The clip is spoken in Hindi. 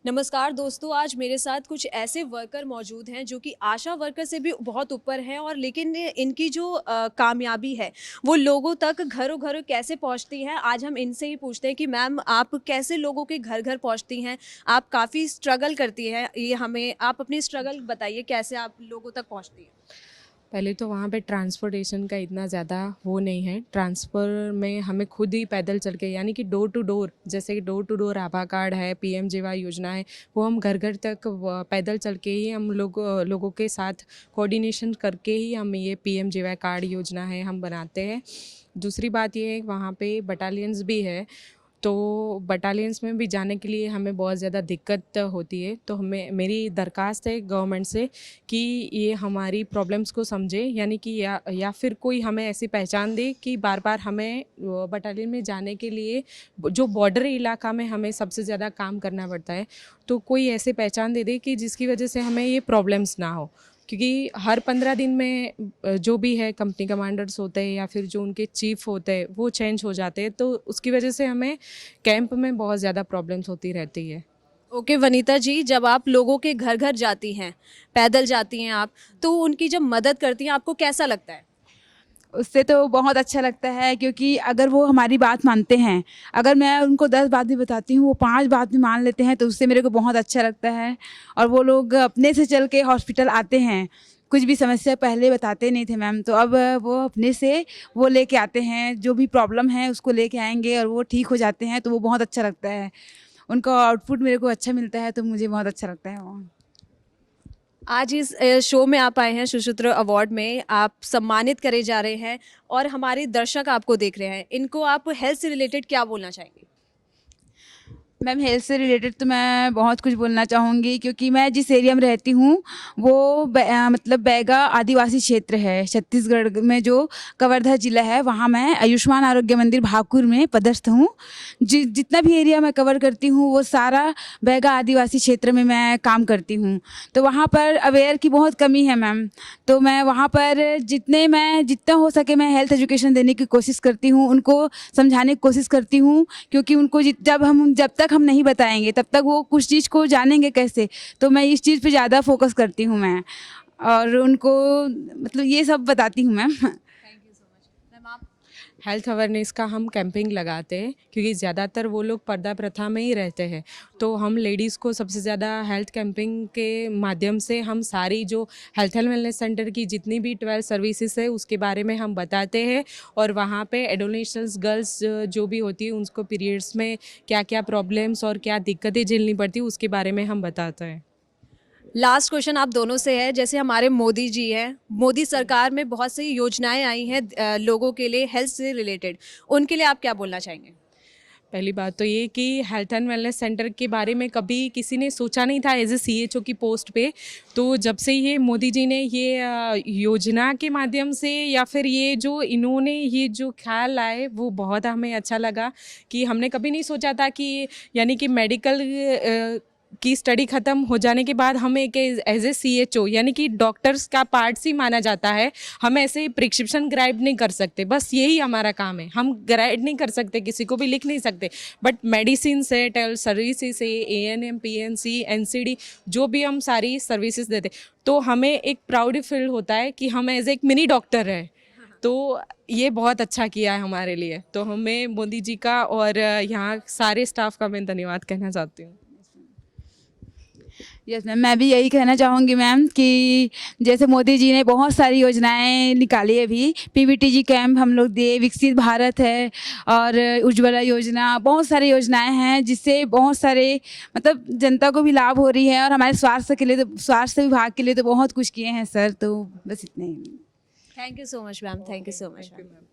नमस्कार दोस्तों, आज मेरे साथ कुछ ऐसे वर्कर मौजूद हैं जो कि आशा वर्कर से भी बहुत ऊपर हैं और लेकिन इनकी जो कामयाबी है वो लोगों तक घरों-घरों कैसे पहुंचती है। आज हम इनसे ही पूछते हैं कि मैम आप कैसे लोगों के घर-घर पहुंचती हैं? आप काफ़ी स्ट्रगल करती हैं, ये हमें आप अपनी स्ट्रगल बताइए कैसे आप लोगों तक पहुंचती हैं? पहले तो वहाँ पे ट्रांसपोर्टेशन का इतना ज़्यादा वो नहीं है। ट्रांसफ़र में हमें खुद ही पैदल चल के यानी कि डोर टू डोर, जैसे कि डोर टू डोर आभा कार्ड है, पीएमजेवाई योजना है, वो हम घर-घर तक पैदल चल के ही हम लोगों के साथ कोऑर्डिनेशन करके ही हम ये पीएमजेवाई कार्ड योजना है हम बनाते हैं। दूसरी बात ये है वहाँ पे बटालियंस भी है, तो बटालियंस में भी जाने के लिए हमें बहुत ज़्यादा दिक्कत होती है। तो हमें मेरी दरख्वास्त है गवर्नमेंट से कि ये हमारी प्रॉब्लम्स को समझे, यानी कि या फिर कोई हमें ऐसी पहचान दे कि बार-बार हमें बटालियन में जाने के लिए जो बॉर्डर इलाका में हमें सबसे ज़्यादा काम करना पड़ता है, तो कोई ऐसे पहचान दे कि जिसकी वजह से हमें ये प्रॉब्लम्स ना हो। क्योंकि हर 15 दिन में जो भी है कंपनी कमांडर्स होते हैं या फिर जो उनके चीफ होते हैं वो चेंज हो जाते हैं, तो उसकी वजह से हमें कैंप में बहुत ज़्यादा प्रॉब्लम्स होती रहती है। ओके वनीता जी, जब आप लोगों के घर-घर जाती हैं, पैदल जाती हैं आप, तो उनकी जब मदद करती हैं आपको कैसा लगता है? उससे तो बहुत अच्छा लगता है, क्योंकि अगर वो हमारी बात मानते हैं, अगर मैं उनको 10 बात भी बताती हूँ, वो 5 बात भी मान लेते हैं, तो उससे मेरे को बहुत अच्छा लगता है। और वो लोग अपने से चल के हॉस्पिटल आते हैं। कुछ भी समस्या पहले बताते नहीं थे मैम, तो अब वो अपने से वो लेके आते हैं, जो भी प्रॉब्लम है उसको लेके आएँगे और वो ठीक हो जाते हैं, तो वो बहुत अच्छा लगता है। उनका आउटपुट मेरे को अच्छा मिलता है, तो मुझे बहुत अच्छा लगता है वो। आज इस शो में आप आए हैं, सुचित्रा अवार्ड में आप सम्मानित करे जा रहे हैं और हमारे दर्शक आपको देख रहे हैं। इनको आप हेल्थ से रिलेटेड क्या बोलना चाहेंगे? मैम हेल्थ से रिलेटेड तो मैं बहुत कुछ बोलना चाहूँगी, क्योंकि मैं जिस एरिया में रहती हूँ वो मतलब बैगा आदिवासी क्षेत्र है छत्तीसगढ़ में, जो कवर्धा ज़िला है। वहाँ मैं आयुष्मान आरोग्य मंदिर भाकुर में पदस्थ हूँ। जितना भी एरिया मैं कवर करती हूँ वो सारा बैगा आदिवासी क्षेत्र में मैं काम करती हूँ। तो वहाँ पर अवेयर की बहुत कमी है मैम। तो मैं वहाँ पर जितना हो सके मैं हेल्थ एजुकेशन देने की कोशिश करती हूँ, उनको समझाने की कोशिश करती हूँ, क्योंकि उनको जब तक हम नहीं बताएंगे तब तक वो कुछ चीज़ को जानेंगे कैसे। तो मैं इस चीज़ पे ज़्यादा फोकस करती हूँ मैं, और उनको मतलब ये सब बताती हूँ मैम। मैम आप हेल्थ अवेयरनेस का हम कैंपिंग लगाते हैं, क्योंकि ज़्यादातर वो लोग पर्दा प्रथा में ही रहते हैं। तो हम लेडीज़ को सबसे ज़्यादा हेल्थ कैंपिंग के माध्यम से हम सारी जो हेल्थ एंड वेलनेस सेंटर की जितनी भी 12 सर्विसेज है उसके बारे में हम बताते हैं। और वहाँ पे एडोलेशंस गर्ल्स जो भी होती है उनको पीरियड्स में क्या क्या प्रॉब्लम्स और क्या दिक्कतें झेलनी पड़ती है उसके बारे में हम बताते हैं। लास्ट क्वेश्चन आप दोनों से है, जैसे हमारे मोदी जी हैं, मोदी सरकार में बहुत सी योजनाएं आई हैं लोगों के लिए हेल्थ से रिलेटेड, उनके लिए आप क्या बोलना चाहेंगे? पहली बात तो ये कि हेल्थ एंड वेलनेस सेंटर के बारे में कभी किसी ने सोचा नहीं था एज ए सीएचओ की पोस्ट पे। तो जब से ये मोदी जी ने ये योजना के माध्यम से या फिर ये जो इन्होंने ये जो ख्याल लाए वो बहुत हमें अच्छा लगा। कि हमने कभी नहीं सोचा था कि यानी कि मेडिकल की स्टडी ख़त्म हो जाने के बाद हम एक एज ए सीएचओ यानी कि डॉक्टर्स का पार्ट्स ही माना जाता है, हम ऐसे प्रिस्क्रिप्शन ग्राइब नहीं कर सकते, बस यही हमारा काम है। हम ग्राइड नहीं कर सकते, किसी को भी लिख नहीं सकते, बट मेडिसिन से टेल सर्विसेज से एएनएम पीएनसी एनसीडी जो भी हम सारी सर्विसेज देते, तो हमें एक प्राउड फील होता है कि हम एज एक मिनी डॉक्टर है। तो ये बहुत अच्छा किया है हमारे लिए। तो हमें मोदी जी का और यहाँ सारे स्टाफ का मैं धन्यवाद कहना चाहती हूँ। यस मैम, मैं भी यही कहना चाहूँगी मैम कि जैसे मोदी जी ने बहुत सारी योजनाएं निकाली है। अभी पीवीटीजी कैंप हम लोग दिए, विकसित भारत है और उज्ज्वला योजना, बहुत सारी योजनाएं हैं जिससे बहुत सारे मतलब जनता को भी लाभ हो रही है। और हमारे स्वास्थ्य के लिए तो स्वास्थ्य विभाग के लिए तो बहुत कुछ किए हैं सर। तो बस इतने ही। Thank you so much ma'am, thank you so much ma'am.